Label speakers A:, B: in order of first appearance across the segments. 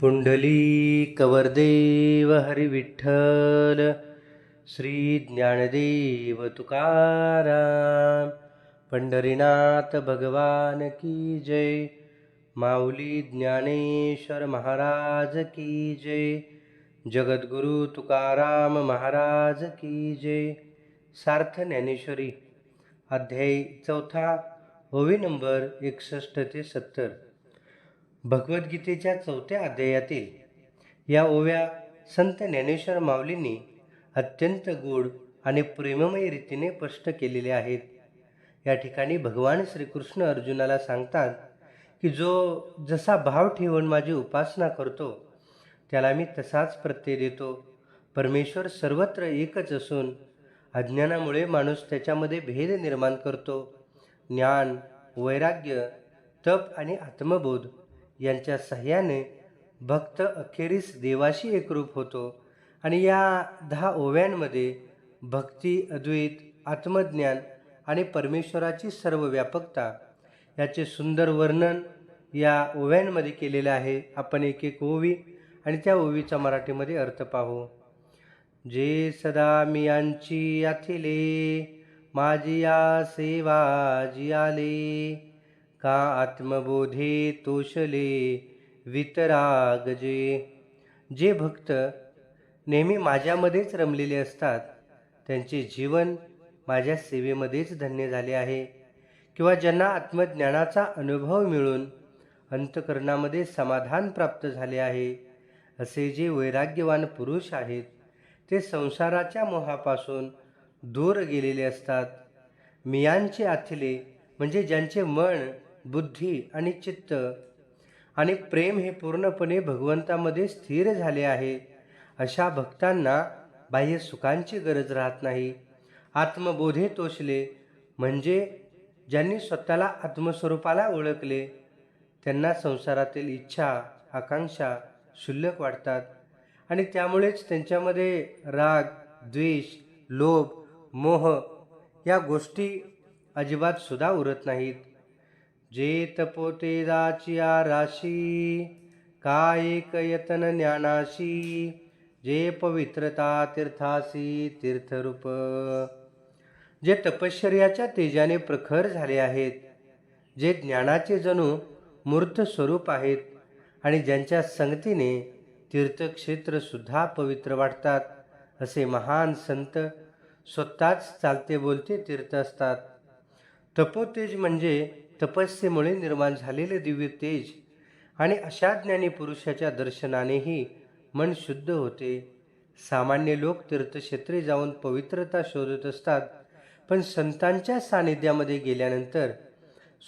A: पुंडलीकवरदेव हरिविठ्ठल श्री ज्ञानदेव तुकाराम. पंढरीनाथ भगवान की जय. माऊली ज्ञानेश्वर महाराज की जय. जगद्गुरु तुकाराम महाराज की जय. सार्थ ज्ञानेश्वरी अध्याय 4 ओवी नंबर 61 ते 70. भगवद्गीतेच्या 4थ्या अध्यायातील या ओव्या संत ज्ञानेश्वर माऊलींनी अत्यंत गूढ आणि प्रेममय रीतीने स्पष्ट केलेल्या आहेत. या ठिकाणी भगवान श्रीकृष्ण अर्जुनाला सांगतात की जो जसा भाव ठेवून माझी उपासना करतो त्याला मी तसाच प्रत्यय देतो. परमेश्वर सर्वत्र एकच असून अज्ञानामुळे माणूस त्याच्यामध्ये भेद निर्माण करतो. ज्ञान, वैराग्य, तप आणि आत्मबोध यांच्या सहाय्याने भक्त अखेरीस देवाशी एकरूप होतो. आणि या 10 ओव्यांमध्ये भक्ती, अद्वैत, आत्मज्ञान आणि परमेश्वराची सर्व व्यापकता याचे सुंदर वर्णन या ओव्यांमध्ये केलेले आहे. आपण एक एक ओवी आणि त्या ओवीचा मराठीमध्ये अर्थ पाहू. जे सदा मी यांची आथिले, माझी या सेवा जियाले, का आत्मबोधे तोषले वितरागजे. जे भक्त नेहमी माझ्यामध्येच रमलेले असतात त्यांचे जीवन माझ्या सेवेमध्येच धन्य झाले आहे. किंवा ज्यांना आत्मज्ञानाचा अनुभव मिळून अंतःकरणामध्ये समाधान प्राप्त झाले आहे, असे जे वैराग्यवान पुरुष आहेत ते संसाराच्या मोहापासून दूर गेलेले असतात. मियांचे आथिले म्हणजे ज्यांचे मन, बुद्धी आणि चित्त आणि प्रेम हे पूर्णपणे भगवंतामध्ये स्थिर झाले आहे, अशा भक्तांना बाह्य सुखांची गरज राहत नाही. आत्मबोधे तोषले म्हणजे ज्यांनी स्वतःला आत्मस्वरूपाला ओळखले त्यांना संसारातील इच्छा, आकांक्षा क्षुल्लक वाटतात आणि त्यामुळेच त्यांच्यामध्ये राग, द्वेष, लोभ, मोह या गोष्टी अजिबात सुद्धा उरत नाहीत. जे तपोते दाचिया राशी, का एक यतन ज्ञानाशी, जे पवित्रता तीर्थासी तीर्थरूप. जे तपश्चर्याच्या तेजाने प्रखर झाले आहेत, जे ज्ञानाचे जणू मूर्त स्वरूप आहेत आणि ज्यांच्या संगतीने तीर्थक्षेत्र सुद्धा पवित्र वाटतात, असे महान संत स्वतःच चालते बोलते तीर्थ असतात. तपोतेज म्हणजे तपस्येमुळे निर्माण झालेले दिव्य तेज आणि अशा ज्ञानी पुरुषाच्या दर्शनानेही मन शुद्ध होते. सामान्य लोक तीर्थक्षेत्रे जाऊन पवित्रता शोधत असतात, पण संतांच्या सानिध्यामध्ये गेल्यानंतर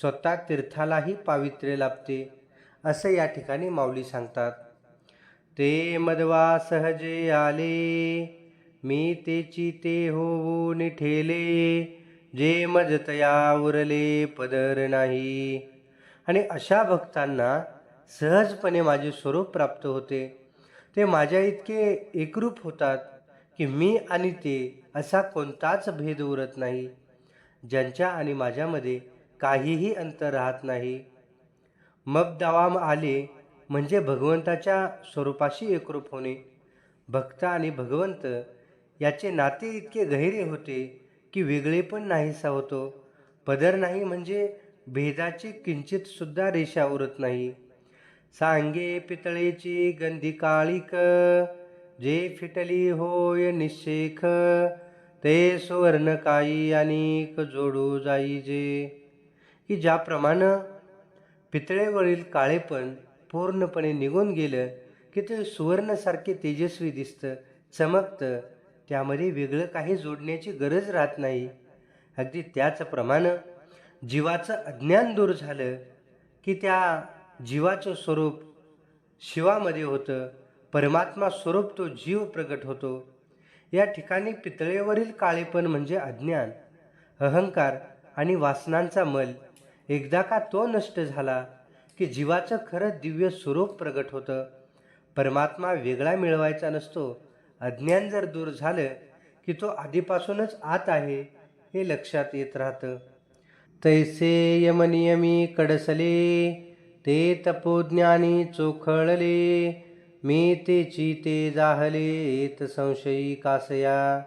A: स्वतः तीर्थालाही पावित्र्य लाभते, असं या ठिकाणी माऊली सांगतात. ते मदवा सहजे आले, मी तेची ते होऊन ठेले, जे मजतया उरले पदर नाही. आणि अशा भक्तांना सहजपणे माझे स्वरूप प्राप्त होते. ते माझ्या इतके एकरूप होतात की मी आणि ते असा कोणताच भेद उरत नाही. ज्यांच्या आणि माझ्यामध्ये काहीही अंतर राहत नाही. मबदावाम आले म्हणजे भगवंताच्या स्वरूपाशी एकरूप होणे. भक्त आणि भगवंत याचे नाते इतके गहिरे होते की वेगळेपण नाहीसा होतो. पदर नाही म्हणजे भेदाची किंचित सुद्धा रेषा उरत नाही. सांगे पितळेची गंधी काळिक, जे फिटली होय निशेख, ते सुवर्ण काही अनेक जोडू जाई जे. की ज्याप्रमाणे पितळेवरील काळेपण पूर्णपणे निघून गेलं की ते सुवर्णासारखे तेजस्वी दिसतं, चमकतं, त्यामध्ये वेगळं काही जोडण्याची गरज राहत नाही. अगदी त्याचप्रमाणे जीवाचं अज्ञान दूर झालं की त्या जीवाचं स्वरूप शिवामध्ये होतं. परमात्मा स्वरूप तो जीव प्रगट होतो. या ठिकाणी पितळेवरील काळेपण म्हणजे अज्ञान, अहंकार आणि वासनांचा मल. एकदा का तो नष्ट झाला की जीवाचं खरं दिव्य स्वरूप प्रगट होतं. परमात्मा वेगळा मिळवायचा नसतो. अज्ञान जर दूर झालं की तो आधीपासूनच आत आहे हे लक्षात येत राहतं. तैसे यमनियमी कडसले, ते तपोज्ञानी चोखळले, मी तेची ते जाहले एत संशयी कासया.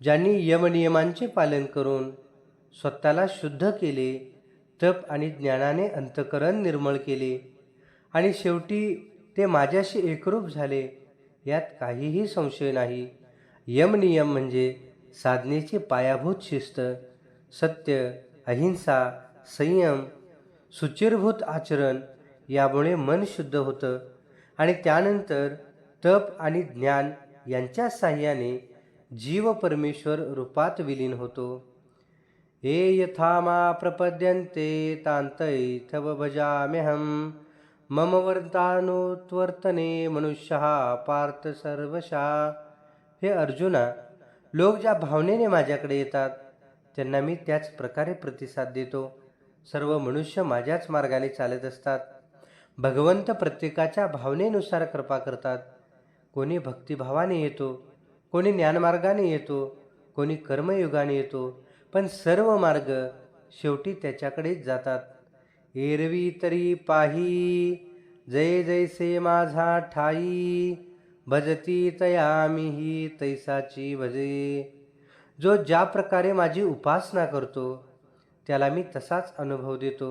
A: ज्यांनी यमनियमांचे पालन करून स्वतःला शुद्ध केले, तप आणि ज्ञानाने अंतःकरण निर्मळ केले आणि शेवटी ते माझ्याशी एकरूप झाले, यात काहीही संशय नाही. यमनियम म्हणजे साधनेची पायाभूत शिस्त, सत्य, अहिंसा, संयम, शुचिर्भूत आचरण. यामुळे मन शुद्ध होतं आणि त्यानंतर तप आणि ज्ञान यांच्या साह्याने जीव परमेश्वर रूपात विलीन होतो. ये यथा मा प्रपद्यन्ते तांतैथव भजाम्यहं, मम वर्तानुत्वर्तने मनुष्यः पार्थ सर्वशः. हे अर्जुना, लोक ज्या भावनेने माझ्याकडे येतात त्यांना मी त्याच प्रकारे प्रतिसाद देतो. सर्व मनुष्य माझ्याच मार्गाने चालत असतात. भगवंत प्रत्येकाच्या भावनेनुसार कृपा करतात. कोणी भक्तिभावाने येतो, कोणी ज्ञानमार्गाने येतो, कोणी कर्मयुगाने येतो, पण सर्व मार्ग शेवटी त्याच्याकडेच जातात. एरवी तरी पाही, जय जैसे माझा ठाई, भजती तयामीही तैसाची भजे. जो ज्या प्रकारे माझी उपासना करतो त्याला मी तसाच अनुभव देतो.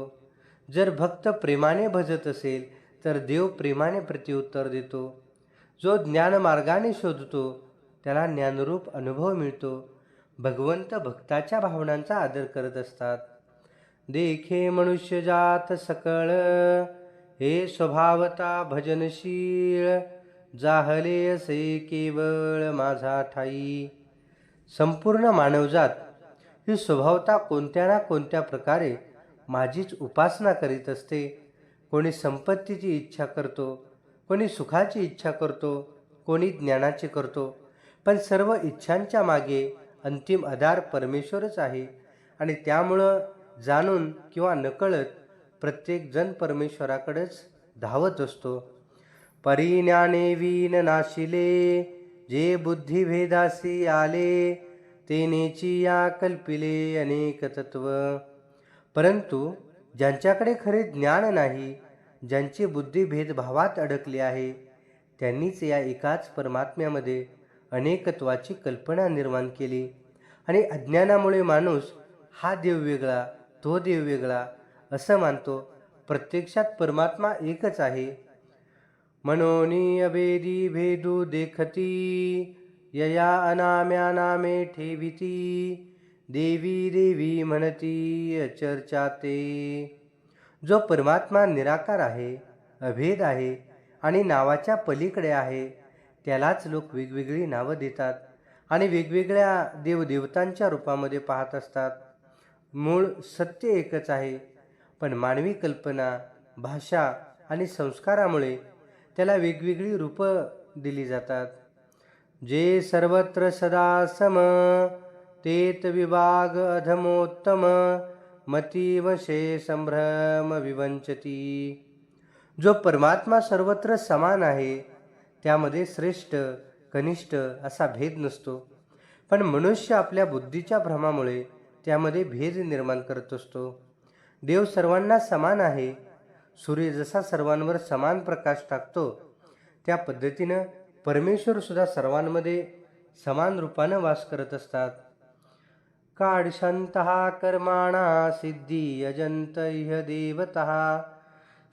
A: जर भक्त प्रेमाने भजत असेल तर देव प्रेमाने प्रत्युत्तर देतो. जो ज्ञानमार्गाने शोधतो त्याला ज्ञानरूप अनुभव मिळतो. भगवंत भक्ताच्या भावनांचा आदर करत असतात. देखे मनुष्य जात सकळ, हे स्वभावता भजनशीळ, जाहले असे केवळ माझा ठाई. संपूर्ण मानवजात ही स्वभावता कोणत्या ना कोणत्या प्रकारे माझीच उपासना करीत असते. कोणी संपत्तीची इच्छा करतो, कोणी सुखाची इच्छा करतो, कोणी ज्ञानाची करतो, पण सर्व इच्छांच्या मागे अंतिम आधार परमेश्वरच आहे आणि त्यामुळं जाणून किंवा नकळत प्रत्येक जण परमेश्वराकडेच धावत असतो. परिज्ञाने वीन नाशिले, जे बुद्धिभेदासी आले, तेनेची या कल्पिले अनेक तत्व. परंतु ज्यांच्याकडे खरे ज्ञान नाही, ज्यांची बुद्धी भेदभावात अडकली आहे, त्यांनीच या एकाच परमात्म्यामध्ये अनेकत्वाची कल्पना निर्माण केली आणि अज्ञानामुळे माणूस हा देव वेगळा, तो देव वेगळा असं मानतो. प्रत्यक्षात परमात्मा एकच आहे. मनोनी अभेदी भेदू देखती, यया अनाम्या नामे ठेविती, देवी देवी म्हणती अचर्चाते. जो परमात्मा निराकार आहे, अभेद आहे आणि नावाच्या पलीकडे आहे, त्यालाच लोक वेगवेगळी नावं देतात आणि वेगवेगळ्या देवदेवतांच्या रूपामध्ये पाहत असतात. मूळ सत्य एकच आहे, पण मानवी कल्पना, भाषा आणि संस्कारामुळे त्याला वेगवेगळी रूपं दिली जातात. जे सर्वत्र सदा सम, तेत विभाग अधमोत्तम, मतीवशे संभ्रम विवंचती. जो परमात्मा सर्वत्र समान आहे त्यामध्ये श्रेष्ठ कनिष्ठ असा भेद नसतो, पण मनुष्य आपल्या बुद्धीच्या भ्रमामुळे त्यामध्ये भेद निर्माण करत असतो. देव सर्वांना समान आहे. सूर्य जसा सर्वांवर समान प्रकाश टाकतो त्या पद्धतीनं परमेश्वर सुद्धा सर्वांमध्ये समान रूपानं वास करत असतात. काढशंतः कर्माणा सिद्धी अजंत इह देवतः,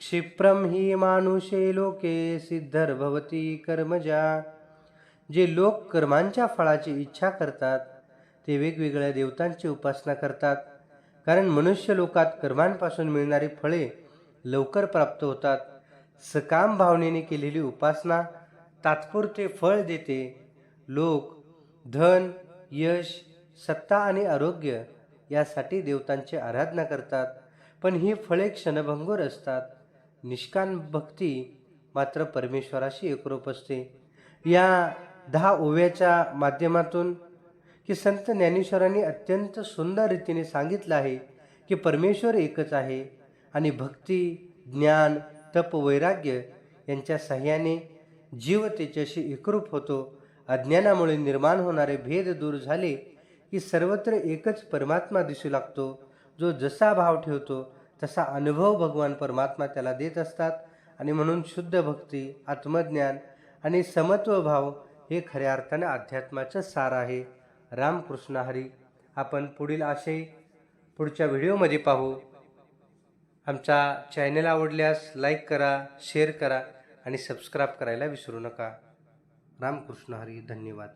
A: क्षिप्रम ही मानुषे लोके सिद्धर्भवती कर्मजा. जे लोक कर्मांच्या फळाची इच्छा करतात ते वेगवेगळ्या देवतांची उपासना करतात, कारण मनुष्य लोकात कर्मांपासून मिळणारी फळे लवकर प्राप्त होतात. सकाम भावनेने केलेली उपासना तात्पुरते फळ देते. लोक धन, यश, सत्ता आणि आरोग्य यासाठी देवतांची आराधना करतात, पण ही फळे क्षणभंगूर असतात. निष्काम भक्ती मात्र परमेश्वराशी एकरूप असते. या 10 ओव्याच्या माध्यमातून की संत ज्ञानेश्वरांनी अत्यंत सुंदर रीतीने सांगितलं आहे की परमेश्वर एकच आहे आणि भक्ती, ज्ञान, तप, वैराग्य यांच्या साह्याने जीव त्याच्याशी एकरूप होतो. अज्ञानामुळे निर्माण होणारे भेद दूर झाले की सर्वत्र एकच परमात्मा दिसू लागतो. जो जसा भाव ठेवतो तसा अनुभव भगवान परमात्मा त्याला देत असतात. आणि म्हणून शुद्ध भक्ती, आत्मज्ञान आणि समत्व भाव हे खऱ्या अर्थाने अध्यात्माचं सार आहे. रामकृष्ण हरी. आपण पुढील आशय पुढच्या व्हिडिओमध्ये पाहू. आमचा चॅनल आवडल्यास लाईक करा, शेअर करा आणि सबस्क्राईब करायला विसरू नका. रामकृष्ण हरी. धन्यवाद.